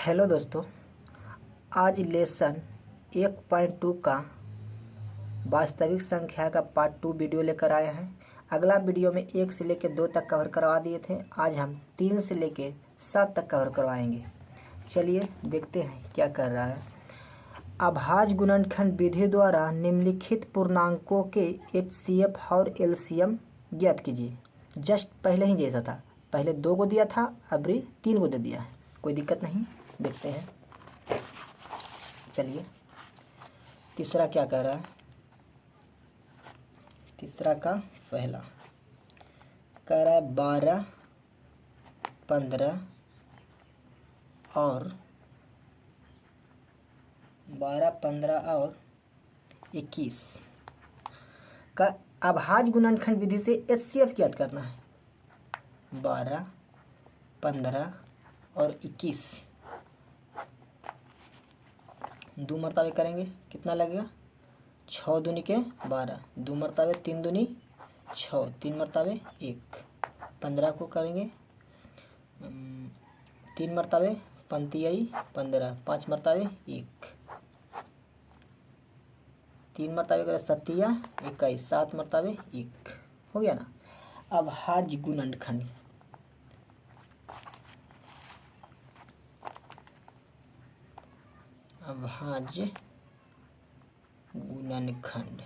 Hello दोस्तों, आज lesson 1.2 का वास्तविक संख्या का पार्ट 2 वीडियो लेकर आए हैं। अगला वीडियो में 1 से लेकर 2 तक कवर करवा दिए थे। आज हम 3 से लेकर 7 तक कवर करवाएंगे। चलिए देखते हैं क्या कर रहा है। अभाज्य गुणनखंड विधि द्वारा निम्नलिखित पूर्णांकों के HCF और LCM ज्ञात कीजिए। जस्ट पहले ही जैसा था, पहले 2 को दिया था, अब 3 को दे दिया है। कोई दिक्कत नहीं, देखते हैं। चलिए तीसरा क्या कह रहा है। तीसरा का पहला कह रहा है 12, 15 और 21 का अभाज्य गुणनखंड विधि से HCF ज्ञात करना है। 12, 15 और 21 दो मरतबे करेंगे, कितना लगेगा? 6 दूनी के 12, 2 मरतबे 3 दूनी 6, 3 मरतबे 1। 15 को करेंगे 3 मरतबे 15, 5 मरतबे 1, 3 मरतबे करें 7, 21, 7 मरतबे 1 हो गया ना। अभाज्य गुणनखंड अभाज्य गुणनखंड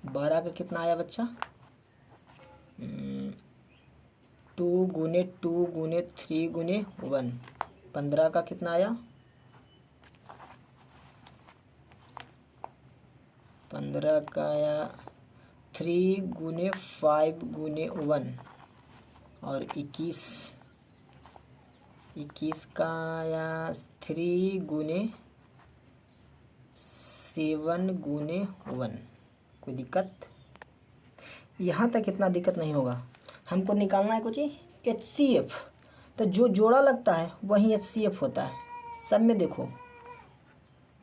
12 का कितना आया बच्चा? 2 गुने 2 गुने 3 गुने 1। 15 का कितना आया? 15 का आया 3 गुने 5 गुने 1 और 21 का आया 3 गुने 7 गुने 1। कोई दिक्कत? यहाँ तक इतना दिक्कत नहीं होगा। हमको निकालना है कुछ HCF, तो जो जोड़ा लगता है वही HCF होता है। सब में देखो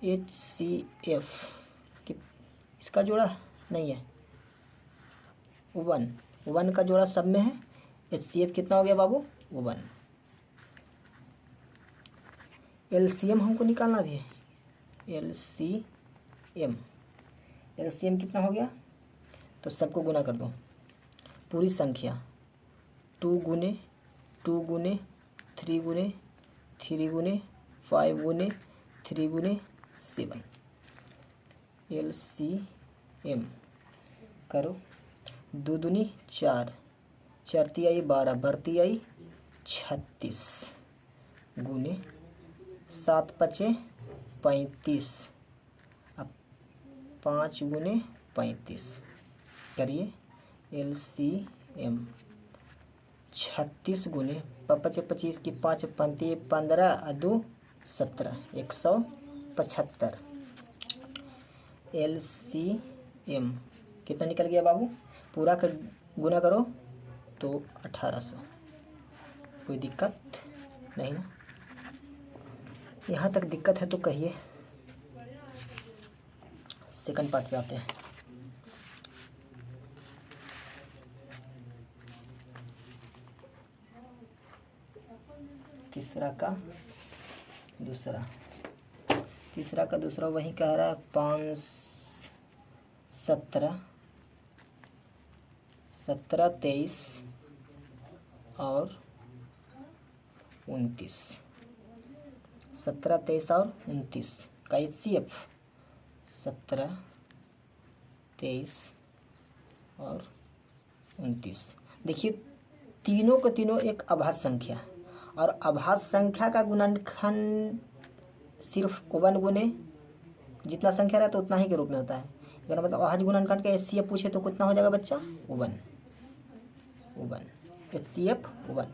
HCF कि इसका जोड़ा नहीं है, 1 का जोड़ा सब में है। HCF कितना हो गया बाबू? 1। LCM हमको निकालना भी है। LCM कितना हो गया? तो सबको गुना कर दो, पूरी संख्या 2 गुने 2 गुने 3 गुने 3 गुने 5 गुने 3 गुने 7। LCM करो, 2 दूनी 4, 4 तिहाई 12, बढ़ती आई 36 गुने 7 पचे 35, अब 5 गुने 35 करिए। LCM 36 गुने 5 25 की 5 पंती 15 और 2 17, 175। LCM कितना निकल गया बाबू? पूरा कर गुना करो तो 1800। कोई दिक्कत नहीं ना? यहाँ तक दिक्कत है तो कहिए। सेकंड पार्ट पे आते हैं। तीसरा का दूसरा वही कह रहा है 5 17 23 और 29। 17 23 और 29 का HCF 17 23 और 29। देखिए तीनों के तीनों एक अभाज्य संख्या, और अभाज्य संख्या का गुणनखंड सिर्फ 1 गुने जितना संख्या रहता है उतना ही के रूप में होता है। अगर मतलब अभाज्य गुणनखंड का HCF पूछे तो कितना हो जाएगा बच्चा? 1। HCF 1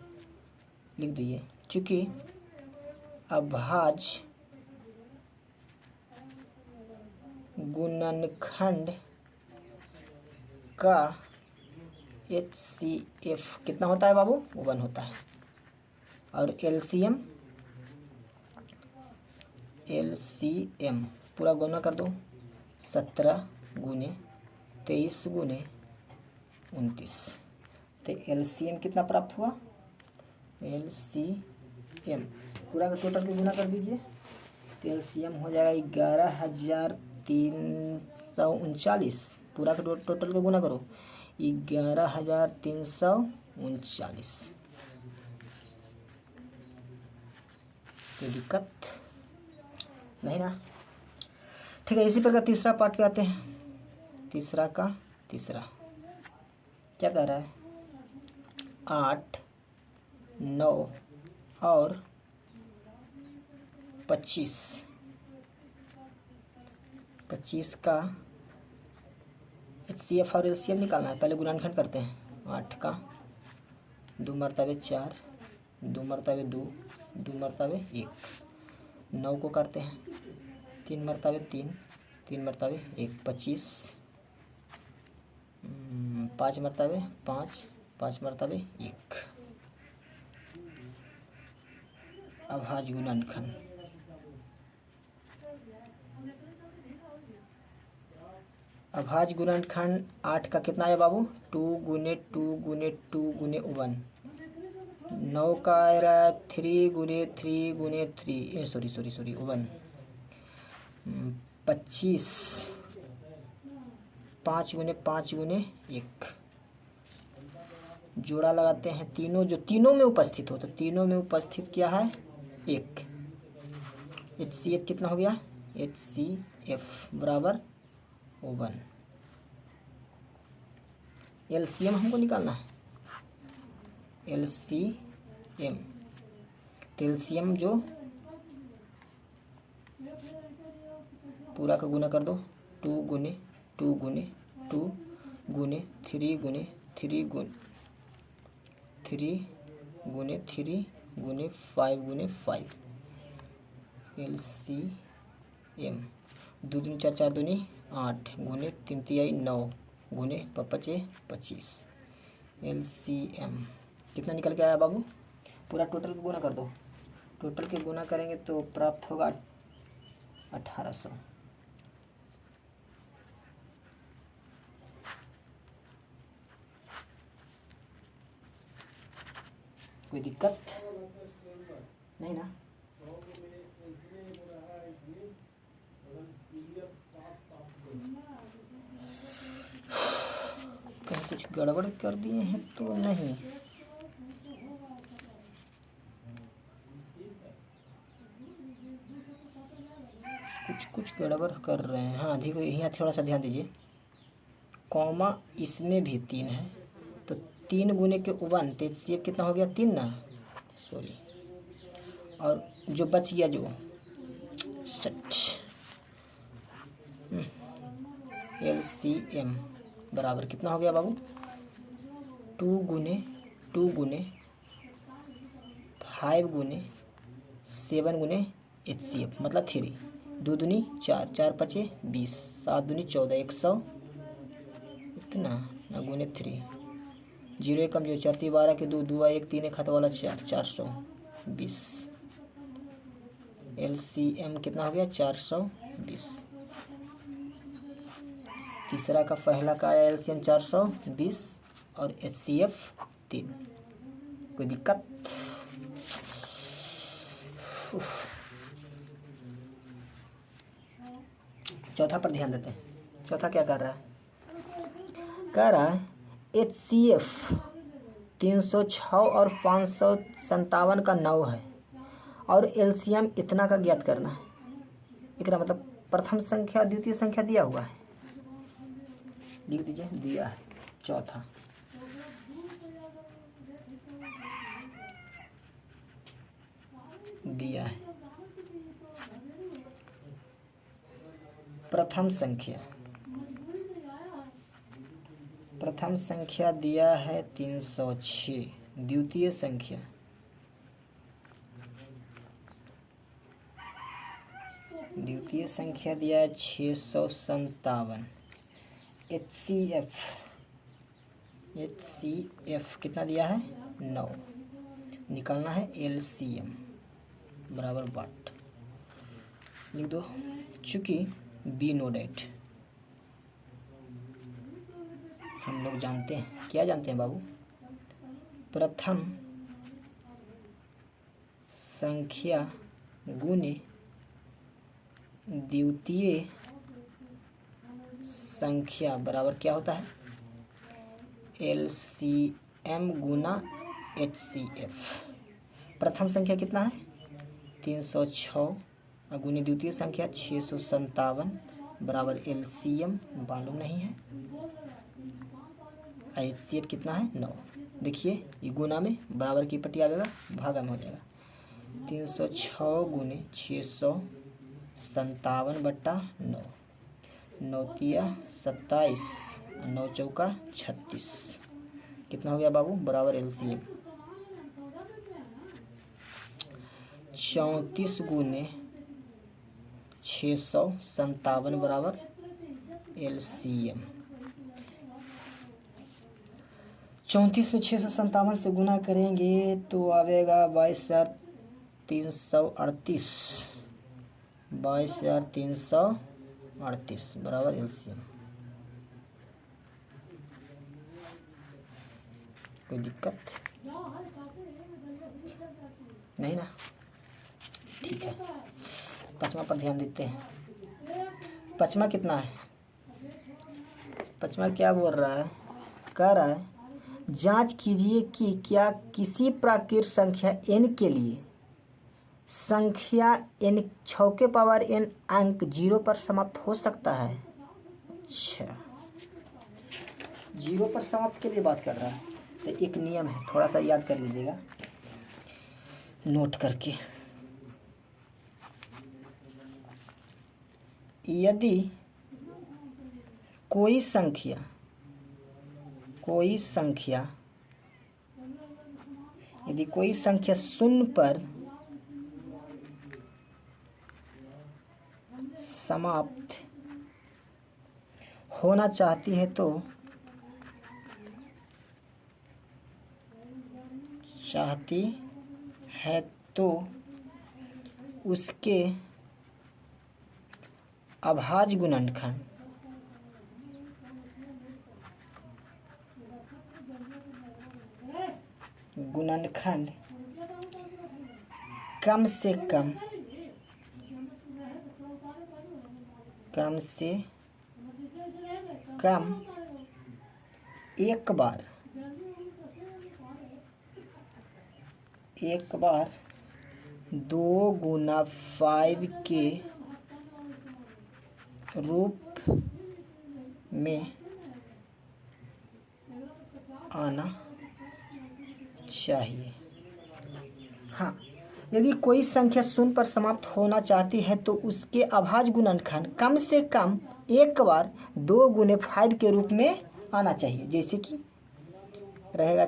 लिख दीजिए। चूँकि अभाज्य गुणनखंड का HCF कितना होता है बाबू? 1 होता है। और LCM पूरा गुना कर दो, 17 गुने 23 गुने 29। तो LCM कितना प्राप्त हुआ? LCM पूरा का टोटल को गुना कर दीजिए तो LCM हो जाएगा 11,339। पूरा का टोटल को गुना करो 11,339। कोई दिक्कत नहीं ना? ठीक है, इसी प्रकार तीसरा पार्ट पे आते हैं। तीसरा क्या कह रहा है? 8, 9 और 25 का HCF और LCM निकालना है। पहले गुणनखंड करते हैं। 8 का 2 मरतबे 4, 2 मरतबे 2, 2 मरतबे 1। 9 को करते हैं 3 मरतबे 3, 3 मरतबे 1। 25 5 मरतबे 5, 5 मरतबे 1। अभाज्य गुणनखंड। अभाज्य गुणनखंड 8 का कितना है बाबू? 2 गुने 2 गुने 2 गुने 1। 9 का आ रहा है 3 गुने 3 गुने 3 सॉरी 1। 25 5 गुने 5 गुने 1। जोड़ा लगाते हैं तीनों, जो तीनों में उपस्थित हो, तो तीनों में उपस्थित क्या है? 1। HCF कितना हो गया? HCF बराबर 1। LCM हमको निकालना है। LCM तो LCM जो पूरा का गुना कर दो 2 गुने 2 गुने 2 गुने 3 गुने 3 गुने 3 गुने 3 गुने 5 गुने 5। LCM 2 दूनी 4 4 दूनी 8 गुने 3 तिहाई 9 गुने 5 25। LCM कितना निकल के आया बाबू? पूरा टोटल को गुना कर दो। टोटल के गुना करेंगे तो प्राप्त होगा 1800। कोई दिक्कत नहीं ना? कहीं कुछ गड़बड़ कर दिए हैं तो नहीं? कुछ गड़बड़ कर रहे हैं। हाँ देखो, यहाँ थोड़ा सा ध्यान दीजिए। कॉमा इसमें भी 3 है, तो 3 गुने के 1 तो HCF कितना हो गया? 3 ना, सॉरी। और जो बच गया जो 60 LCM बराबर कितना हो गया बाबू? 2 गुने 2 गुने 5 गुने 7 गुने HCF मतलब 3। 2 दूनी 4, 4 5 20, 7 दूनी 14, 100 इतना ना गुने 3। 0 1 कम 0 4 3 12 के 2 2 1 3 1 हाथ वाला 4, 420। LCM कितना हो गया? 420। तीसरा का पहला का आया LCM 420 और HCF 3। कोई दिक्कत? चौथा पर ध्यान देते हैं। चौथा क्या कर रहा है? कह रहा है HCF 306 और 557 का 9 है और LCM इतना का ज्ञात करना है। इतना मतलब प्रथम संख्या और द्वितीय संख्या दिया हुआ है, लिख दीजिए, दिया है। चौथा दिया है प्रथम संख्या दिया है 306। द्वितीय संख्या दिया है 657। HCF कितना दिया है? 9। निकालना है LCM बराबर 8 लिख दो। चूँकि बी नो डेट हम लोग जानते हैं, क्या जानते हैं बाबू? प्रथम संख्या गुने द्वितीय संख्या बराबर क्या होता है, LCM गुना HCF। प्रथम संख्या कितना है 306 गुने द्वितीय संख्या 657 बराबर LCM मालूम नहीं है, HCF कितना है 9। देखिए ये गुना में बराबर की पट्टी आएगा, भागा में हो जाएगा 306 गुने 657 बट्टा 9, 9 तिया 27, 9 चौका 36, कितना हो गया बाबू बराबर LCM 34 गुने 657 बराबर LCM। 34 में 657 से गुना करेंगे तो आवेगा 22,338, 22,338 बराबर LCM। कोई दिक्कत नहीं ना, ठीक है। पचमा पर ध्यान देते हैं। पचमा कितना है, पचमा क्या बोल रहा है, कह रहा है जांच कीजिए कि क्या किसी प्राकृत संख्या n के लिए संख्या n 6 के पावर n अंक 0 पर समाप्त हो सकता है। अच्छा 0 पर समाप्त के लिए बात कर रहा है, तो एक नियम है थोड़ा सा याद कर लीजिएगा नोट करके। यदि कोई संख्या शून्य पर समाप्त होना चाहती है तो उसके अभाज्य गुणनखंड कम से कम एक बार 2 गुना 5 के रूप में आना चाहिए। हाँ, यदि कोई संख्या शून्य पर समाप्त होना चाहती है तो उसके अभाज्य गुणनखंड कम से कम एक बार 2 गुने 5 के रूप में आना चाहिए। जैसे कि रहेगा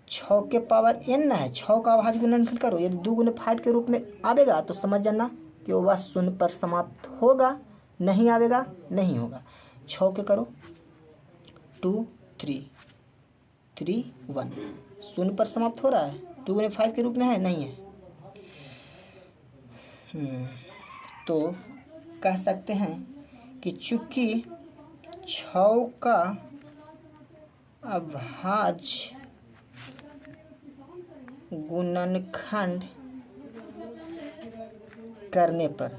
6 के पावर n है, 6 का अभाज्य गुणनखंड करो, यदि 2 गुने 5 के रूप में आवेगा तो समझ जाना कि वह शून्य पर समाप्त होगा, नहीं आवेगा नहीं होगा। 6 के करो 2 3 3 1 शून्य पर समाप्त हो रहा है, 2 गुने 5 के रूप में है नहीं है। तो कह सकते हैं कि चूंकि 6 का अभाज्य गुणनखंड करने पर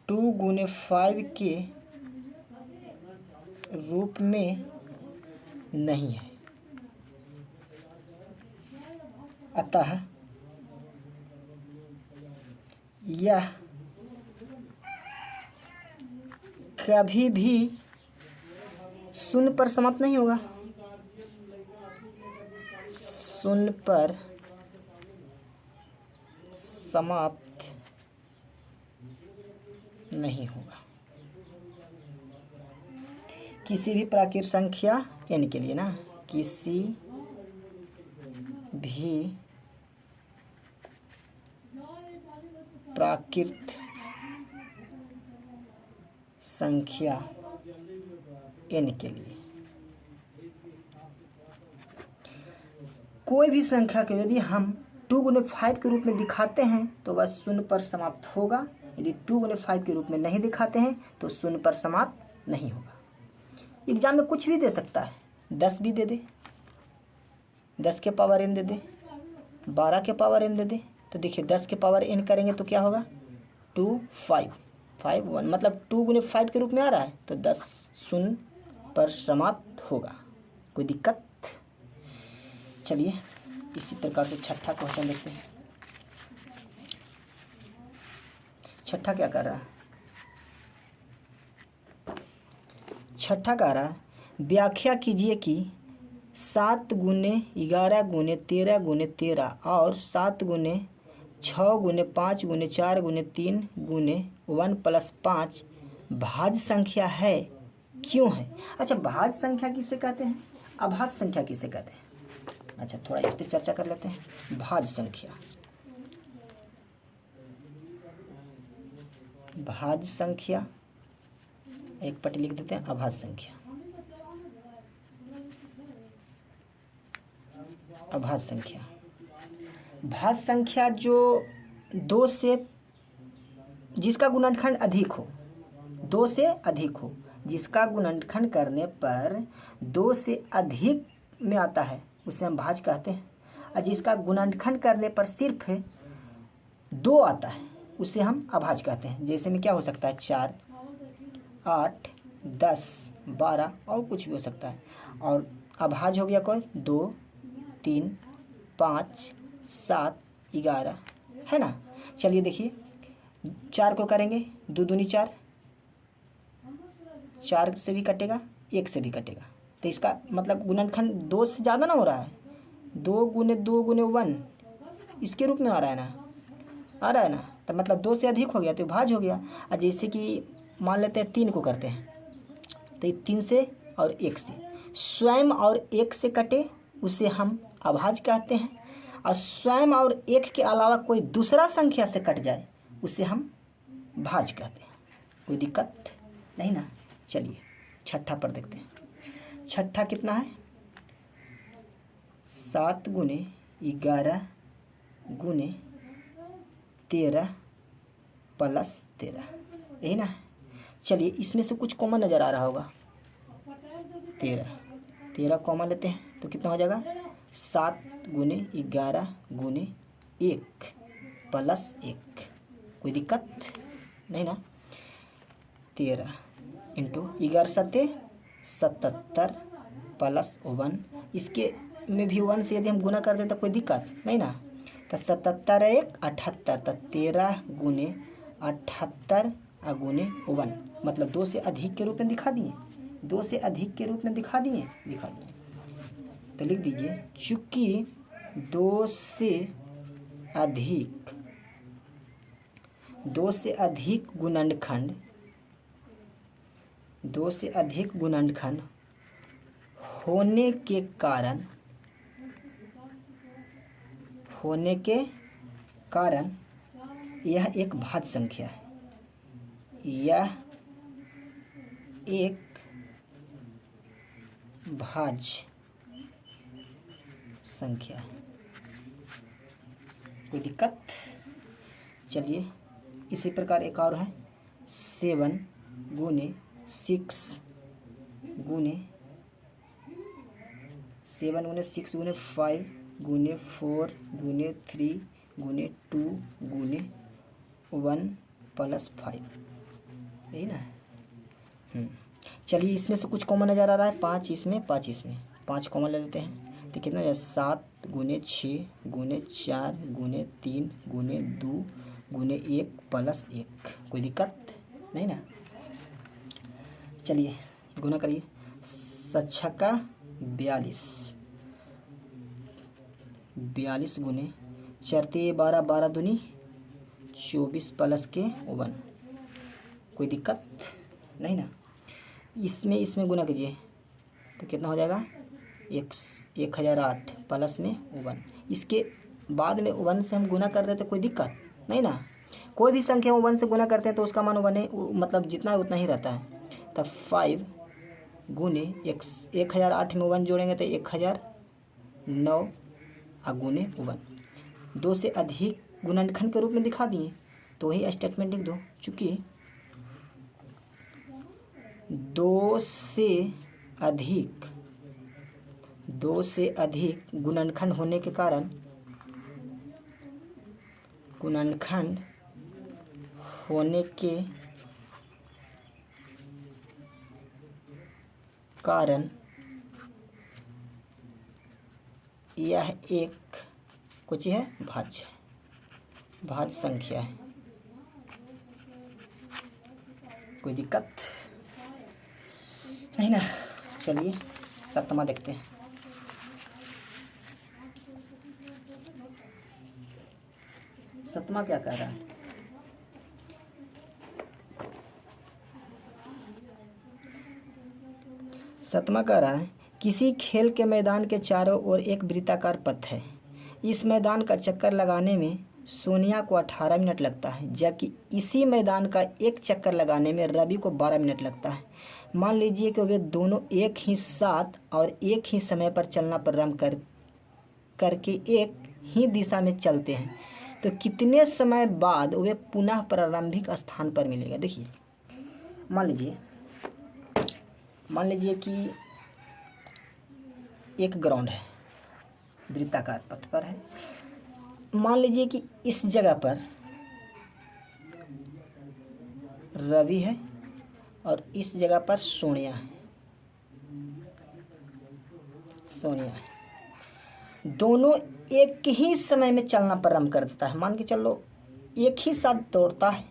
2 गुने 5 के रूप में नहीं है, अतः यह कभी भी शून्य पर समाप्त नहीं होगा, शून्य पर समाप्त नहीं होगा किसी भी प्राकृत संख्या n के लिए ना, किसी भी प्राकृत संख्या n के लिए। कोई भी संख्या को यदि हम 2 गुने 5 के रूप में दिखाते हैं तो वह शून्य पर समाप्त होगा, यदि 2 गुने 5 के रूप में नहीं दिखाते हैं तो शून्य पर समाप्त नहीं होगा। एग्जाम में कुछ भी दे सकता है, 10 भी दे दे, 10 के पावर n दे दे, 12 के पावर n दे दे, तो देखिए 10 के पावर n करेंगे तो क्या होगा 2 5 5 1, मतलब 2 गुने 5 के रूप में आ रहा है, तो 10 शून्य पर समाप्त होगा। कोई दिक्कत? चलिए इसी प्रकार से छठा क्वेश्चन देखते हैं। छठा क्या कर रहा है? छठा कह रहा है व्याख्या कीजिए कि 7 गुने 11 गुने 13 गुने 13 और 7 गुने 6 गुने 5 गुने 4 गुने 3 गुने 1 प्लस 5 भाज्य संख्या है, क्यों है? अच्छा, भाज्य संख्या किसे कहते हैं, अभाज्य संख्या किसे कहते हैं? अच्छा, थोड़ा इस पे चर्चा कर लेते हैं। भाज्य संख्या, भाज्य संख्या एक पट्टी लिख देते हैं, अभाज्य संख्या। अभाज्य संख्या, भाज्य संख्या जो 2 से, जिसका गुणनखंड अधिक हो, 2 से अधिक हो, जिसका गुणनखंड करने पर 2 से अधिक में आता है उसे हम भाज्य कहते हैं, और जिसका गुणनखंड करने पर सिर्फ 2 आता है उसे हम अभाज्य कहते हैं। जैसे में क्या हो सकता है 4 8 10 12 और कुछ भी हो सकता है। और अभाज्य हो गया कोई 2 3 5 7 11, है ना। चलिए देखिए 4 को करेंगे 2 दूनी 4, 4 से भी कटेगा 1 से भी कटेगा, तो इसका मतलब गुणनखंड 2 से ज़्यादा ना हो रहा है, 2 गुने 1 इसके रूप में आ रहा है ना, आ रहा है ना, तो मतलब 2 से अधिक हो गया तो भाज्य हो गया। और जैसे कि मान लेते हैं 3 को करते हैं, तो 3 से और 1 से, स्वयं और 1 से कटे उसे हम अभाज्य कहते हैं, और स्वयं और 1 के अलावा कोई दूसरा संख्या से कट जाए उसे हम भाज्य कहते हैं। कोई दिक्कत नहीं ना। चलिए छठा पर देखते हैं। छठा कितना है 7 गुने 11 गुने 13 प्लस 13, यही ना। चलिए इसमें से कुछ कॉमन नज़र आ रहा होगा, 13 कॉमन लेते हैं तो कितना हो जाएगा 7 गुने 11 गुने 1 प्लस 1। कोई दिक्कत नहीं ना। 13 इंटू 11 7 77 प्लस 1, इसके में भी 1 से यदि हम गुना कर दें तो कोई दिक्कत नहीं ना। तो 77 1 78, तो 13 गुने 78 गुने 1, मतलब 2 से अधिक के रूप में दिखा दिए, 2 से अधिक के रूप में दिखा दिए। तो लिख दीजिए चूँकि 2 से अधिक गुणनखंड, 2 से अधिक गुणनखंड होने के कारण यह एक भाज्य संख्या है, यह एक भाज्य संख्या है। कोई दिक्कत? चलिए इसी प्रकार एक और है 7 गुने 6 गुने 7 गुने 6 गुने 5 गुने 4 गुने 3 गुने 2 गुने 1 प्लस 5, यही ना। चलिए इसमें से कुछ कॉमन नज़र आ रहा है, 5 इसमें 5 इसमें, 5 कॉमन ले लेते हैं तो कितना 7 गुने 6 गुने 4 गुने 3 गुने 2 गुने 1 प्लस 1। कोई दिक्कत नहीं ना। चलिए गुना करिए, 6 42 गुने 4 12 12 दूनी 24 प्लस के 1। कोई दिक्कत नहीं ना। इसमें गुना कीजिए तो कितना हो जाएगा 1008 प्लस में 1, इसके बाद में 1 से हम गुना कर देते, कोई दिक्कत नहीं ना। कोई भी संख्या में 1 से गुना करते हैं तो उसका मान 1 मतलब जितना है उतना ही रहता है। तब 5 गुने 1008 में 1 जोड़ेंगे तो 1009 गुने 1, 2 से अधिक गुणनखंड के रूप में दिखा दिए तो वही स्टेटमेंट लिख दो। चूँकि 2 से 2 से अधिक गुणनखंड होने के कारण यह एक कुछ है भाज्य संख्या है। कोई दिक्कत नहीं ना। चलिए 7वां देखते हैं। क्या कह रहा है? सतमा कह रहा है किसी खेल के मैदान के चारों ओर एक वृत्ताकार पथ है। इस मैदान का चक्कर लगाने में सोनिया को 18 मिनट लगता है, जबकि इसी मैदान का एक चक्कर लगाने में रवि को 12 मिनट लगता है। मान लीजिए कि वे दोनों एक ही साथ और एक ही समय पर चलना प्रारंभ करके एक ही दिशा में चलते हैं, तो कितने समय बाद वे पुनः प्रारंभिक स्थान पर मिलेगा। देखिए मान लीजिए कि एक ग्राउंड है, वृत्ताकार पथ पर है। मान लीजिए कि इस जगह पर रवि है और इस जगह पर सोनिया है। दोनों एक ही समय में चलना प्रारंभ कर देता है। मान के चलो एक ही साथ दौड़ता है,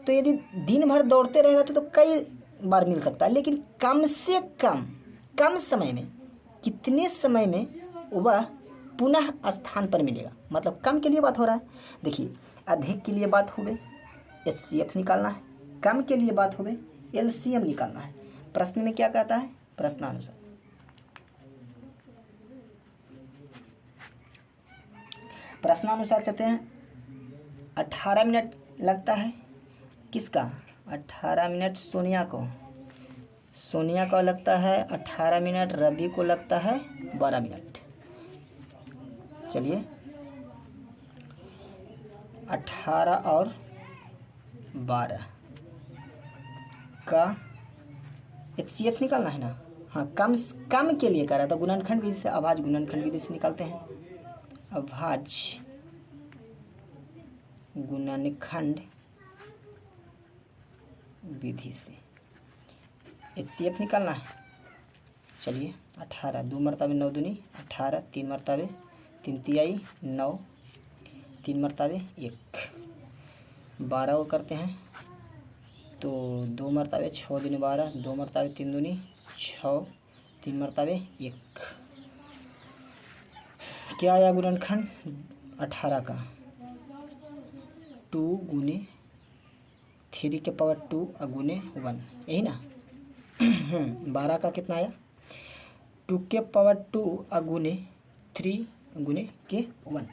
तो यदि दिन भर दौड़ते रहेगा तो कई बार मिल सकता है, लेकिन कम से कम समय में कितने समय में वह पुनः स्थान पर मिलेगा। मतलब कम के लिए बात हो रहा है। देखिए अधिक के लिए बात हो गई HCF निकालना है, कम के लिए बात हो गई LCM निकालना है। प्रश्न में क्या कहता है? प्रश्नानुसार कहते हैं 18 मिनट लगता है किसका? 18 मिनट सोनिया को लगता है 18 मिनट, रवि को लगता है 12 मिनट। चलिए 18 और 12 का HCF निकालना है ना। हाँ, कम के लिए करा था गुणनखंड विधि से, अभाज्य गुणनखंड विधि से निकालते हैं। अभाज्य गुणनखंड विधि से HCF निकालना है। चलिए 18 2 मरतबे 9 दूनी 18, 3 मरतबे 3 तिहाई 9, 3 मरतबे 1, 12 को करते हैं तो 2 मरतबे 6 दूनी 12, 2 मरतबे 3 दूनी 6, 3 मरतबे 1। क्या आया गुणनखंड 18 का? 2 गुने 3 के पावर 2 गुने 1, यही ना। 12 का कितना आया? 2 के पावर 2 गुने 3 गुने के 1।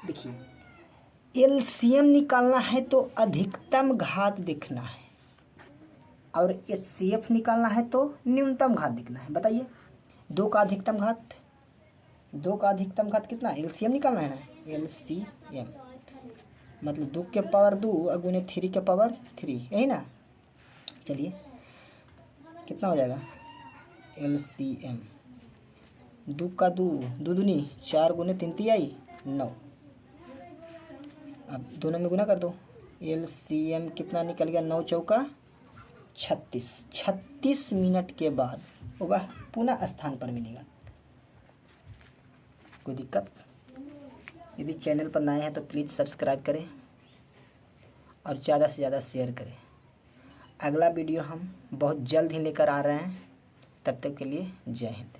देखिए LCM निकालना है तो अधिकतम घात देखना है और HCF निकालना है तो न्यूनतम घात देखना है। बताइए 2 का अधिकतम घात कितना? LCM निकालना है ना, LCM मतलब 2 के पावर 2 गुने 3 के पावर 3, यही ना। चलिए कितना हो जाएगा LCM? 2 का 2 दूनी 4 गुने 3 तिहाई 9। अब दोनों में गुना कर दो। LCM कितना निकल गया? 9 चौका 36 मिनट के बाद वह पुनः स्थान पर मिलेगा। कोई दिक्कत? यदि चैनल पर नए हैं तो प्लीज़ सब्सक्राइब करें और ज़्यादा से ज़्यादा शेयर करें। अगला वीडियो हम बहुत जल्द ही लेकर आ रहे हैं। तब तक के लिए जय हिंद।